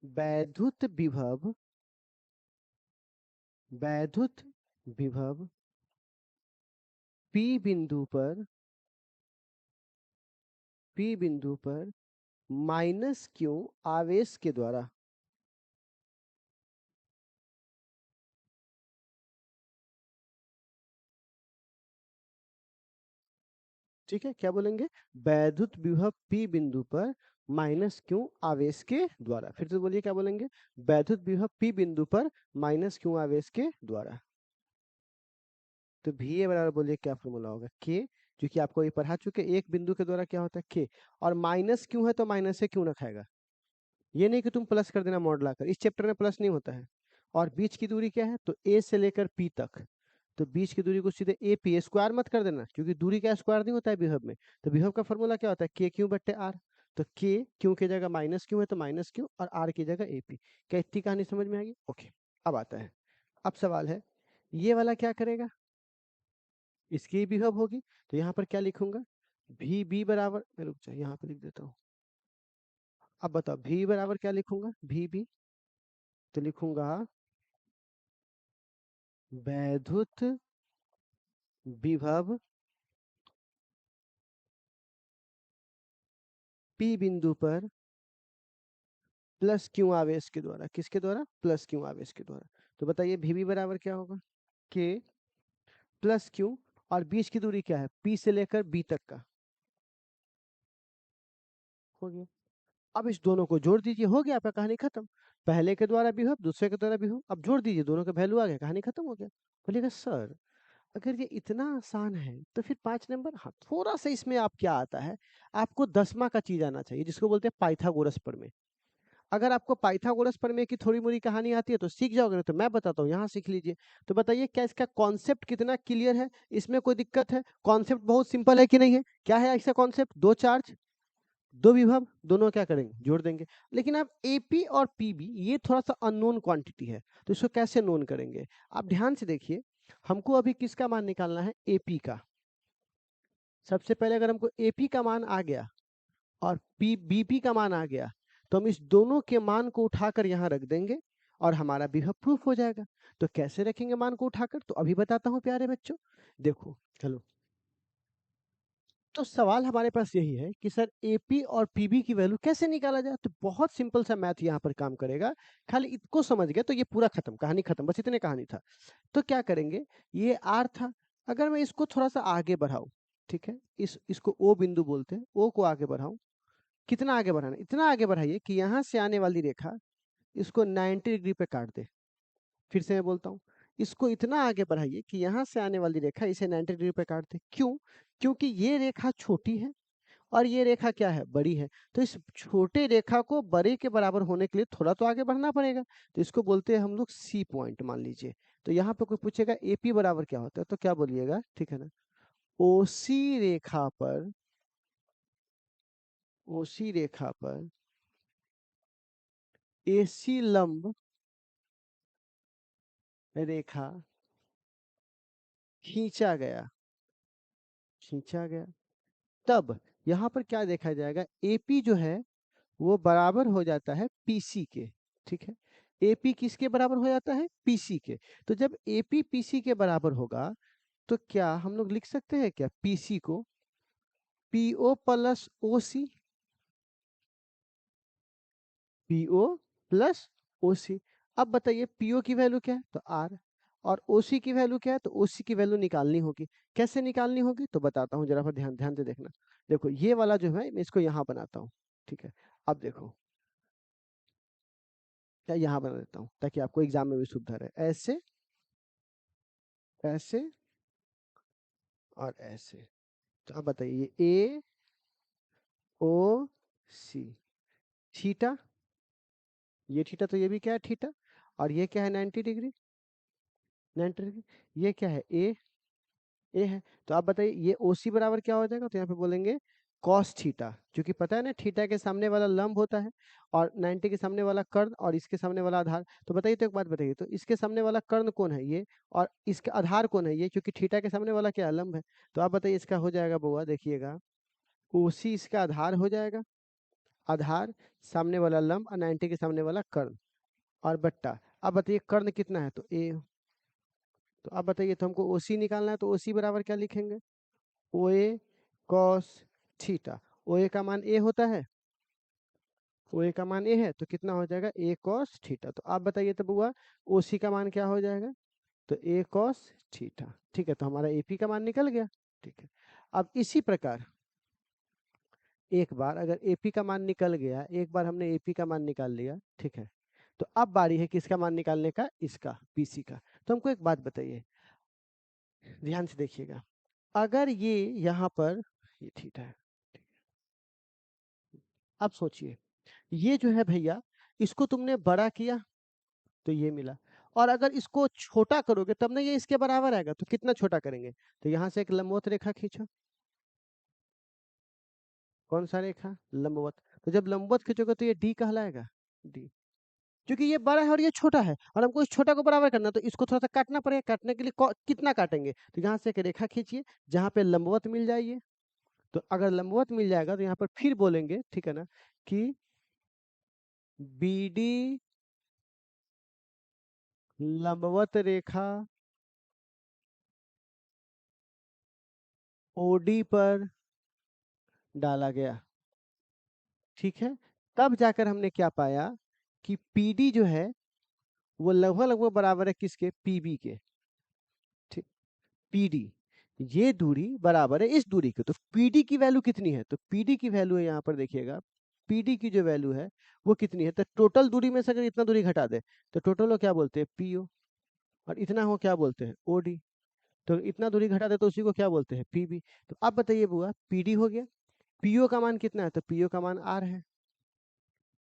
वैद्युत विभव, वैद्युत विभव P बिंदु पर, P बिंदु पर माइनस क्यू आवेश के द्वारा, ठीक है, क्या बोलेंगे, वैद्युत विभव P बिंदु पर माइनस क्यू आवेश के द्वारा। फिर से बोलिए क्या बोलेंगे, वैद्युत विभव P बिंदु पर माइनस क्यू आवेश के द्वारा। तो भी ए बराबर बोलिए क्या फॉर्मूला होगा, के, जो कि आपको ये पढ़ा चुके, एक बिंदु के द्वारा क्या होता है के, और माइनस क्यों है तो माइनस से क्यों रखाएगा, ये नहीं कि तुम प्लस कर देना मॉड लाकर, इस चैप्टर में प्लस नहीं होता है। और बीच की दूरी क्या है, तो ए से लेकर पी तक, तो बीच की दूरी को सीधे ए पी, स्क्वायर मत कर देना, क्योंकि दूरी का स्क्वायर नहीं होता है विभव में। तो विभव का फॉर्मूला क्या होता है, के क्यू बट्टे आर। तो के क्यू की जगह माइनस क्यू है तो माइनस क्यू, और आर की जगह ए पी। क्या इतनी कहानी समझ में आ गई? ओके, अब आता है, अब सवाल है ये वाला क्या करेगा, इसकी विभव होगी, तो यहाँ पर क्या लिखूंगा, वी बी बराबर, मैं रुक जाए यहाँ पे लिख देता हूँ। अब बताओ वी बराबर क्या लिखूंगा, वी बी, तो लिखूंगा वैद्युत विभव P बिंदु पर प्लस क्यू आवेश के द्वारा, किसके द्वारा, प्लस क्यू आवेश के द्वारा। तो बताइए वी बराबर क्या होगा, के प्लस क्यू, और बीच की दूरी क्या है, P से लेकर B तक का, हो गया। अब इस दोनों को जोड़ दीजिए, हो गया आपका, कहानी खत्म। पहले के द्वारा विभव, दूसरे के द्वारा विभव, अब जोड़ दीजिए, दोनों का वैल्यू आ गया, कहानी खत्म हो गया। बोलिएगा सर अगर ये इतना आसान है तो फिर 5 नंबर, हाँ थोड़ा सा इसमें आप क्या आता है, आपको 10वां का चीज आना चाहिए, जिसको बोलते हैं पाइथागोरस प्रमेय। अगर आपको पाइथागोरस प्रमेय की थोड़ी मोड़ी कहानी आती है तो सीख जाओगे, नहीं तो मैं बताता हूँ, यहाँ सीख लीजिए। तो बताइए क्या इसका कॉन्सेप्ट कितना क्लियर है, इसमें कोई दिक्कत है, कॉन्सेप्ट बहुत सिंपल है कि नहीं है, क्या है इसका कॉन्सेप्ट, दो चार्ज दो विभव, दोनों क्या करेंगे, जोड़ देंगे। लेकिन अब एपी और पीबी ये थोड़ा सा अननोन क्वांटिटी है, तो इसको कैसे नोन करेंगे, आप ध्यान से देखिए। हमको अभी किसका मान निकालना है, एपी का। सबसे पहले अगर हमको एपी का मान आ गया और पी बीपी का मान आ गया, तो हम इस दोनों के मान को उठाकर यहाँ रख देंगे और हमारा विभव प्रूफ हो जाएगा। तो कैसे रखेंगे मान को उठाकर, तो अभी बताता हूँ प्यारे बच्चों। देखो चलो, तो सवाल हमारे पास यही है कि सर एपी और पीबी की वैल्यू कैसे निकाला जाए। तो बहुत सिंपल सा मैथ यहाँ पर काम करेगा, खाली इसको समझ गए तो ये पूरा खत्म, कहानी खत्म, बस इतने कहानी था। तो क्या करेंगे, ये आर था, अगर मैं इसको थोड़ा सा आगे बढ़ाऊं, ठीक है, इसको ओ बिंदु बोलते हैं, ओ को आगे बढ़ाऊं, कितना आगे बढ़ाना, इतना आगे बढ़ाइए कि यहाँ से आने वाली रेखा इसको 90 डिग्री पे काट दे। फिर से मैं बोलता हूँ, इसको इतना आगे बढ़ाइए कि यहाँ से आने वाली रेखा इसे 90 डिग्री पे काट दे। क्यों? क्योंकि ये रेखा छोटी है और ये रेखा क्या है, बड़ी है। तो इस छोटे रेखा को बड़े के बराबर होने के लिए थोड़ा तो आगे बढ़ना पड़ेगा। तो इसको बोलते हैं हम लोग सी पॉइंट, मान लीजिए। तो यहाँ पे कोई पूछेगा एपी बराबर क्या होता है, तो क्या बोलिएगा, ठीक है ना, ओसी रेखा पर, ओसी रेखा पर एसी लंब रेखा खींचा गया, खींचा गया। तब यहाँ पर क्या देखा जाएगा, एपी जो है वो बराबर हो जाता है पीसी के, ठीक है। एपी किसके बराबर हो जाता है, पीसी के। तो जब एपी पीसी के बराबर होगा तो क्या हम लोग लिख सकते हैं क्या, पीसी को PO plus OC, PO plus OC. अब बताइए पीओ की वैल्यू क्या है, तो आर, और ओसी की वैल्यू क्या है, तो ओसी की वैल्यू निकालनी होगी। कैसे निकालनी होगी, तो बताता हूँ, जरा पर ध्यान ध्यान से देखना। देखो ये वाला जो है मैं इसको यहाँ बनाता हूँ, ठीक है। अब देखो क्या, यहाँ बना देता हूँ ताकि आपको एग्जाम में भी सुविधा रहे, ऐसे, ऐसे और ऐसे। तो अब बताइए ए ओ सी, थीटा, ये थीटा, तो ये भी क्या है थीटा, और ये क्या है 90 डिग्री, 90 डिग्री। ये क्या है, ए है। तो आप बताइए ये ओसी बराबर क्या हो जाएगा, तो यहाँ पे बोलेंगे कॉस थीटा, क्योंकि पता है ना थीटा के सामने वाला लंब होता है, और 90 के सामने वाला कर्ण, और इसके सामने वाला आधार। तो बताइए, तो एक बात बताइए, तो इसके सामने वाला कर्ण कौन है, ये, और इसका आधार कौन है, ये, क्योंकि थीटा के सामने वाला क्या है, लंब है। तो आप बताइए इसका हो जाएगा बउआ, देखिएगा ओसी इसका आधार हो जाएगा, आधार, सामने वाला लंब और 90 के सामने वाला कर्ण और बट्टा। अब बताइए कर्ण कितना है, तो ए। तो अब बताइए, तो हमको ओसी निकालना है, तो ओसी बराबर क्या लिखेंगे, ओ ए कॉस थीटा। ओ ए का मान ए होता है, ओ ए का मान ए है, तो कितना हो जाएगा, ए कॉस थीटा। तो आप बताइए तब हुआ ओसी का मान क्या हो जाएगा, तो ए कॉस थीटा। ठीक है, तो हमारा एपी का मान निकल गया। ठीक है, अब इसी प्रकार एक बार अगर एपी का मान निकल गया, एक बार हमने एपी का मान निकाल लिया, ठीक है, तो अब बारी है किसका मान निकालने का, इसका, पीसी का। तो हमको एक बात बताइए, ध्यान से देखिएगा, अगर ये यहाँ पर ये थीटा है, अब सोचिए ये जो है भैया, इसको तुमने बड़ा किया तो ये मिला, और अगर इसको छोटा करोगे तब ना ये इसके बराबर आएगा, तो कितना छोटा करेंगे, तो यहाँ से एक लंबवत रेखा खींचो। कौन सा रेखा, लंबवत। तो जब लंबवत खींचोगे तो ये डी कहलाएगा, डी। क्योंकि ये बड़ा है और ये छोटा है, और हमको इस छोटा को बराबर करना, तो इसको थोड़ा सा काटना पड़ेगा। काटने के लिए कितना काटेंगे, तो यहाँ से एक रेखा खींचिए जहाँ पे लंबवत मिल जाइए। तो अगर लंबवत मिल जाएगा तो यहाँ पर फिर बोलेंगे, ठीक है ना, कि बी डी लंबवत रेखा ओडी पर डाला गया। ठीक है, तब जाकर हमने क्या पाया कि पीडी जो है वो लगभग लगभग बराबर है किसके, पीबी के। ठीक, पीडी ये दूरी बराबर है इस दूरी के, तो पीडी की वैल्यू कितनी है, तो पीडी की वैल्यू है यहाँ पर देखिएगा, पीडी की जो वैल्यू है वो कितनी है, तो टोटल दूरी में से अगर इतना दूरी घटा दे तो टोटल को क्या बोलते हैं, पीओ, और इतना हो क्या बोलते हैं, ओडी। तो इतना दूरी घटा दे तो उसी को क्या बोलते हैं, पीबी। तो अब बताइए बुआ, पीडी हो गया, पीओ का मान कितना है, तो पीओ का मान आर है,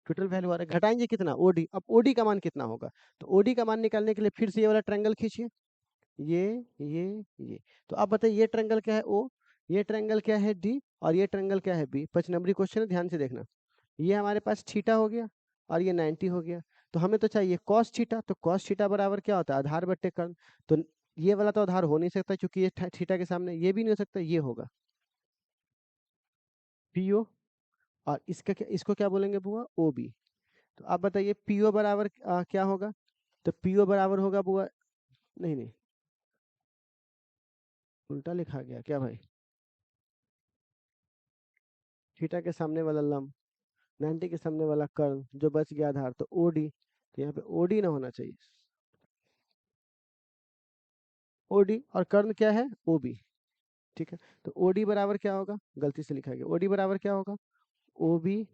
टोटल वैल्यू आ रहा है, घटाएंगे कितना, ओडी। अब ओडी का मान कितना होगा, तो ओडी का मान निकालने के लिए फिर से ये वाला ट्रायंगल खींचिए, ये ये ये। तो आप बताइए ये ट्रायंगल क्या है, ओ, ये ट्रायंगल क्या है, डी, और ये ट्रायंगल क्या है, बी। 5 नंबरी क्वेश्चन है, ध्यान से देखना। ये हमारे पास थीटा हो गया और ये 90 हो गया, तो हमें तो चाहिए कॉस थीटा। तो कॉस थीटा बराबर क्या होता है, आधार बट्टे कर्ण। तो ये वाला तो आधार हो नहीं सकता क्योंकि ये थीटा के सामने, ये भी नहीं हो सकता, ये होगा पीओ, और इसका क्या, इसको क्या बोलेंगे बुआ, ओ बी। तो आप बताइए पीओ बराबर क्या होगा, तो पीओ बराबर होगा बुआ, नहीं नहीं, उल्टा लिखा गया क्या भाई, थीटा के सामने वाला लंब, 90 के सामने वाला कर्ण, जो बच गया आधार, तो ओडी। तो यहाँ पे ओडी ना होना चाहिए, ओडी, और कर्ण क्या है, ओबी। ठीक है, तो ओडी बराबर क्या होगा, गलती से लिखा गया, ओडी बराबर क्या होगा, ओबी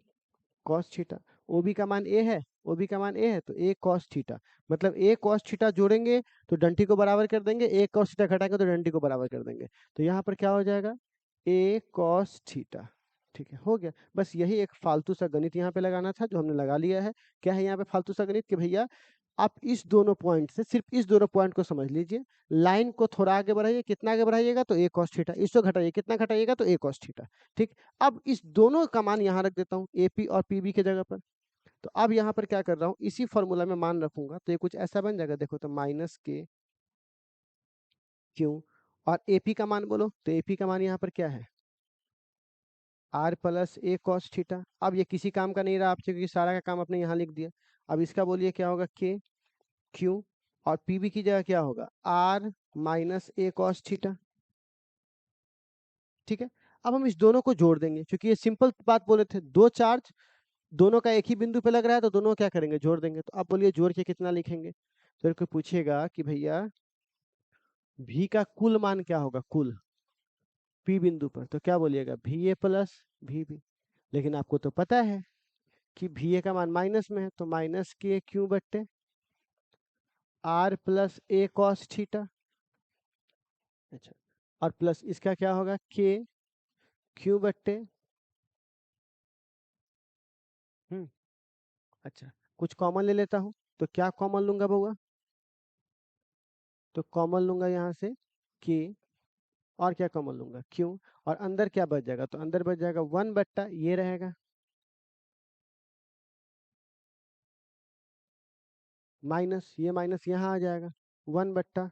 कॉस थीटा। ओबी का मान ए है, ओबी का मान ए है, तो ए कॉस थीटा, मतलब ए कॉस थीटा जोड़ेंगे तो डंटी को बराबर कर देंगे, ए कॉस थीटा घटाएंगे तो डंटी को बराबर कर देंगे। तो यहाँ पर क्या हो जाएगा, ए कॉस थीटा। ठीक है, हो गया। बस यही एक फालतू सा गणित यहाँ पे लगाना था जो हमने लगा लिया है। क्या है यहाँ पे फालतू सा गणित, कि भैया आप इस दोनों पॉइंट से, सिर्फ इस दोनों पॉइंट को समझ लीजिए, लाइन को थोड़ा आगे बढ़ाइए, कितना आगे बढ़ाइएगा, तो ए कॉस थीटा, इसको घटाइए, कितना घटाइएगा, तो ए कॉस थीटा। ठीक, अब इस दोनों का मान यहाँ रख देता हूँ, एपी और पीबी के जगह पर। तो अब यहाँ पर क्या कर रहा हूँ, इसी फॉर्मूला में मान रखूंगा, तो ये कुछ ऐसा बन जाएगा, देखो, तो माइनस के क्यू, और एपी का मान बोलो, तो एपी का मान यहाँ पर क्या है, R plus A cos theta. अब ये किसी काम का नहीं रहा आपसे क्योंकि सारा का काम आपने यहाँ लिख दिया। अब इसका बोलिए क्या होगा, के क्यू, और पीबी की जगह क्या होगा, R minus A cos theta. ठीक है, अब हम इस दोनों को जोड़ देंगे, क्योंकि ये सिंपल बात बोले थे, दो चार्ज दोनों का एक ही बिंदु पे लग रहा है, तो दोनों क्या करेंगे, जोड़ देंगे। तो आप बोलिए जोड़ के कितना लिखेंगे, तो कोई पूछेगा कि भैया भी का कुल मान क्या होगा, कुल पी बिंदु पर, तो क्या बोलिएगा, भी ए प्लस भी बी। लेकिन आपको तो पता है कि भी ए का मान माइनस में है, तो माइनस के क्यू बट्टे R plus A cos theta. अच्छा, और प्लस इसका क्या होगा, के क्यू बट्टे, हम्म, अच्छा, कुछ कॉमन ले लेता हूँ, तो क्या कॉमन लूंगा बउआ, तो कॉमन लूंगा यहाँ से के, और क्या कॉमन लूंगा, क्यू, और अंदर क्या बच जाएगा, तो अंदर बच जाएगा 1 बट्टा ये रहेगा, माइनस ये माइनस यहाँ आ जाएगा, 1 बट्टा,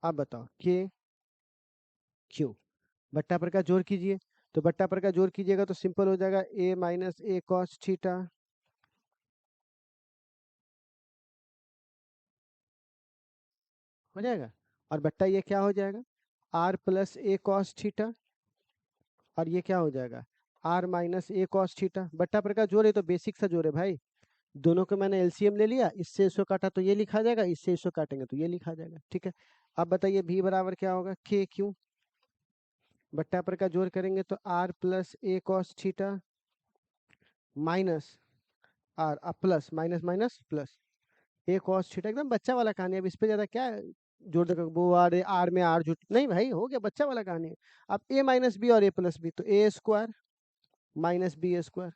अब बताओ के क्यू। बट्टा पर का जोड़ कीजिए। तो बट्टा पर का जोड़ कीजिएगा तो सिंपल हो जाएगा a minus A cos theta, हो जाएगा। और बट्टा ये क्या हो जाएगा, r plus A cos theta, और ये क्या हो जाएगा r minus A cos theta. बट्टा पर का जोड़ है तो बेसिक सा जोड़ है भाई, दोनों को मैंने एलसीएम ले लिया, इससे इसको काटा तो ये लिखा जाएगा, इससे इसको काटेंगे तो ये लिखा जाएगा, ठीक है। अब बताइए v बराबर क्या होगा, k क्यू, बट्टा पर का जोड़ करेंगे तो r plus A cos theta minus R, अब plus minus minus plus A cos theta, एकदम बच्चा वाला कहानी है। अब इस पे ज्यादा क्या जोड़ देगा, वो आर में आर जुट नहीं भाई, हो गया बच्चा वाला कहानी है। अब ए माइनस बी और ए प्लस बी, तो ए स्क्वायर माइनस बी स्क्वायर,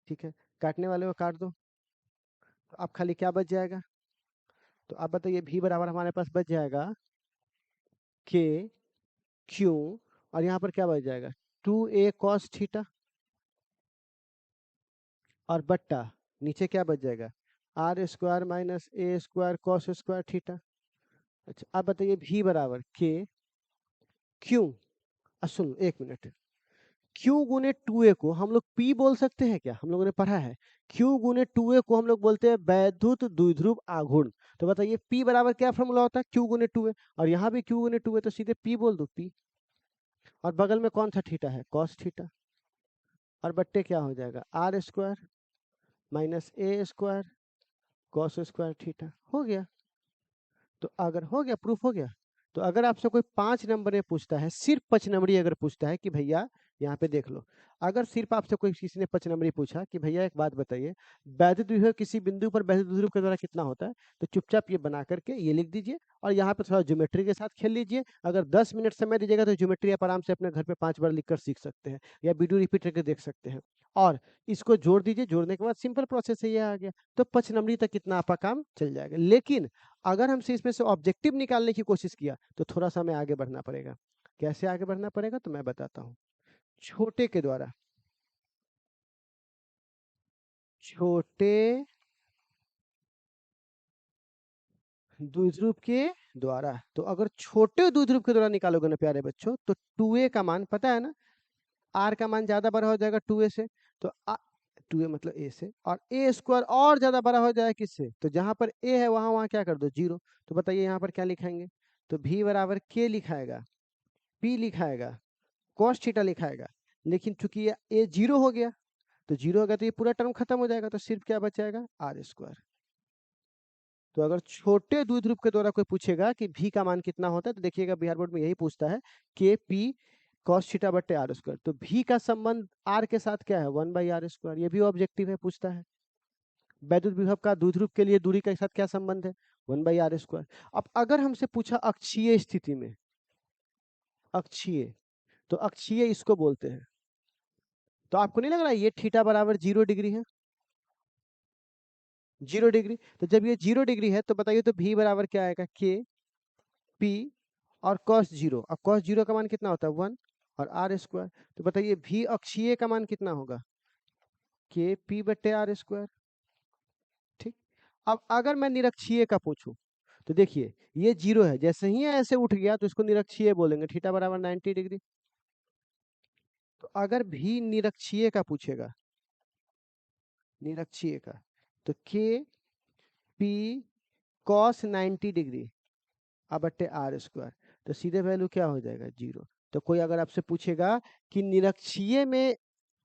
ठीक है। काटने वाले को काट दो, तो अब खाली क्या बच जाएगा, तो अब बताइए भी बराबर हमारे पास बच जाएगा के क्यू, और यहाँ पर क्या बच जाएगा 2a कॉस थीटा, और बट्टा नीचे क्या बच जाएगा R square minus A square cos square theta. अच्छा अब बताइए भी बराबर के क्यू, सुनो एक मिनट, क्यू गुने टू ए को हम लोग पी बोल सकते हैं क्या, हम लोगों ने पढ़ा है क्यू गुने टू ए को हम लोग बोलते हैं वैद्युत द्विध्रुव आघूर्ण। तो बताइए पी बराबर क्या फॉर्मूला होता है, क्यू गुने टू ए, और यहाँ भी क्यू गुने टू ए, तो सीधे पी बोल दो पी, और बगल में कौन सा थीटा है कॉस थीटा, और बट्टे क्या हो जाएगा R square minus A square cos square theta, हो गया। तो अगर हो गया, प्रूफ हो गया। तो अगर आपसे कोई 5 नंबर में पूछता है, सिर्फ 5 नंबरी अगर पूछता है कि भैया यहाँ पे देख लो, अगर सिर्फ आपसे कोई किसी ने 5 नंबरी पूछा कि भैया एक बात बताइए, वैद्युत विभव किसी बिंदु पर वैद्युत विभव के द्वारा कितना होता है, तो चुपचाप ये बना करके ये लिख दीजिए, और यहाँ पे थोड़ा ज्योमेट्री के साथ खेल लीजिए। अगर 10 मिनट समय दीजिएगा तो ज्योमेट्री आप आराम से अपने घर पे 5 बार लिख कर सीख सकते हैं, या वीडियो रिपीट करके देख सकते हैं। और इसको जोड़ दीजिए, जोड़ने के बाद सिंपल प्रोसेस है, ये आ गया। तो 5 नंबरी तक कितना आपका काम चल जाएगा। लेकिन अगर हमसे इसमें से ऑब्जेक्टिव निकालने की कोशिश किया तो थोड़ा सा हमें आगे बढ़ना पड़ेगा। कैसे आगे बढ़ना पड़ेगा तो मैं बताता हूँ। छोटे के द्वारा, छोटे द्विध्रुव के द्वारा, तो अगर छोटे द्विध्रुव के द्वारा निकालोगे ना प्यारे बच्चों, तो 2a का मान पता है ना, r का मान ज्यादा बड़ा हो जाएगा 2a से, तो 2a मतलब a से, और a स्क्वायर और ज्यादा बड़ा हो जाएगा किससे, तो जहां पर a है वहां वहां क्या कर दो जीरो। तो बताइए यहाँ पर क्या लिखाएंगे, तो v बराबर k लिखाएगा, p लिखाएगा, कॉस थीटा लिखाएगा। लेकिन चूंकि ये a जीरो हो गया, तो जीरो हो गया तो ये पूरा टर्म खत्म हो जाएगा, तो सिर्फ क्या बचाएगा आर स्क्वायर। तो अगर छोटे द्विध्रुव के द्वारा कोई पूछेगा कि भी का मान कितना होता है, तो देखिएगा बिहार बोर्ड में यही पूछता है के पी कॉस थीटा बट्टे आर स्क्वायर। तो भी का संबंध आर के साथ क्या है 1/r², ये भी ऑब्जेक्टिव है, पूछता है। वैद्युत विभव का द्विध्रुव के लिए दूरी के साथ क्या संबंध है 1/r²। अब अगर हमसे पूछा अक्षीय स्थिति में, अक्षीय, तो अक्षीय इसको बोलते हैं। तो आपको नहीं लग रहा है ये थीटा बराबर 0 डिग्री है, 0 डिग्री। तो जब ये 0 डिग्री है तो बताइए तो भी बराबर क्या आएगा के पी और cos 0, अब cos 0 का मान कितना होता है 1, और आर स्क्वायर। तो बताइए भी अक्षीय का मान कितना होगा के पी बट्टे आर स्क्वायर, ठीक। अब अगर मैं निरक्षीय का पूछूं, तो देखिए ये 0 है, जैसे ही ऐसे उठ गया तो इसको निरक्षीय बोलेंगे, थीटा बराबर 90 डिग्री। तो अगर भी निरक्षीय का पूछेगा, निरक्षीय का, तो के पी कॉस 90 डिग्री अब बट्टे आर स्क्वायर, तो सीधे वैल्यू क्या हो जाएगा 0। तो कोई अगर आपसे पूछेगा कि निरक्षीय में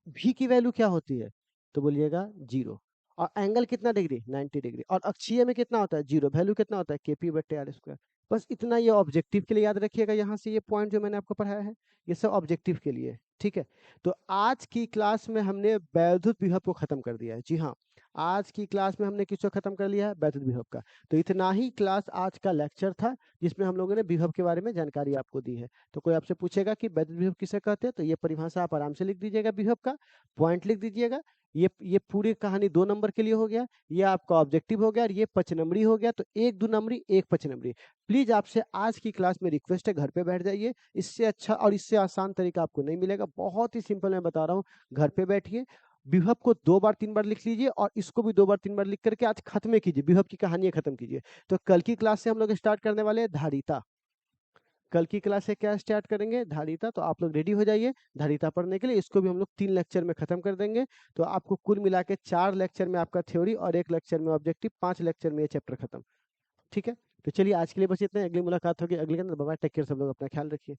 भी की वैल्यू क्या होती है, तो बोलिएगा 0, और एंगल कितना डिग्री 90 डिग्री, और अक्षीय में कितना होता है 0, वैल्यू कितना होता है के पी बट्टे आर स्क्वायर। बस इतना ये ऑब्जेक्टिव के लिए याद रखिएगा, यहाँ से ये पॉइंट जो मैंने आपको पढ़ाया है ये सब ऑब्जेक्टिव के लिए, ठीक है। तो आज की क्लास में हमने वैद्युत विभव को खत्म कर दिया है, जी हाँ, आज की क्लास में हमने किसको खत्म कर लिया है वैद्युत विभव का। तो इतना ही क्लास आज का लेक्चर था, जिसमें हम लोगों ने विभव के बारे में जानकारी आपको दी है। तो कोई आपसे पूछेगा कि वैद्युत विभव किसे कहते हैं, तो ये परिभाषा आप आराम से लिख दीजिएगा, विभव का पॉइंट लिख दीजिएगा। ये पूरी कहानी 2 नंबर के लिए हो गया, ये आपका ऑब्जेक्टिव हो गया, और ये 5 नंबरी हो गया। तो 1 2 नंबरी 1 5 नंबरी। प्लीज आपसे आज की क्लास में रिक्वेस्ट है, घर पे बैठ जाइए, इससे अच्छा और इससे आसान तरीका आपको नहीं मिलेगा। बहुत ही सिंपल मैं बता रहा हूँ, घर पे बैठिए, विभव को 2 बार 3 बार लिख लीजिए, और इसको भी 2 बार 3 बार लिख करके आज खत्म कीजिए, विभव की कहानी खत्म कीजिए। तो कल की क्लास से हम लोग स्टार्ट करने वाले हैं धारिता। कल की क्लास से क्या स्टार्ट करेंगे? धारिता। तो आप लोग रेडी हो जाइए धारिता पढ़ने के लिए। इसको भी हम लोग 3 लेक्चर में खत्म कर देंगे। तो आपको कुल मिला के 4 लेक्चर में आपका थ्योरी और 1 लेक्चर में ऑब्जेक्टिव, 5 लेक्चर में ये चैप्टर खत्म। ठीक है? तो चलिए आज के लिए बस इतना ही। अगली मुलाकात होगी अगले के अंदर। बाय बाय, टेक केयर, सब लोग अपना ख्याल रखिए।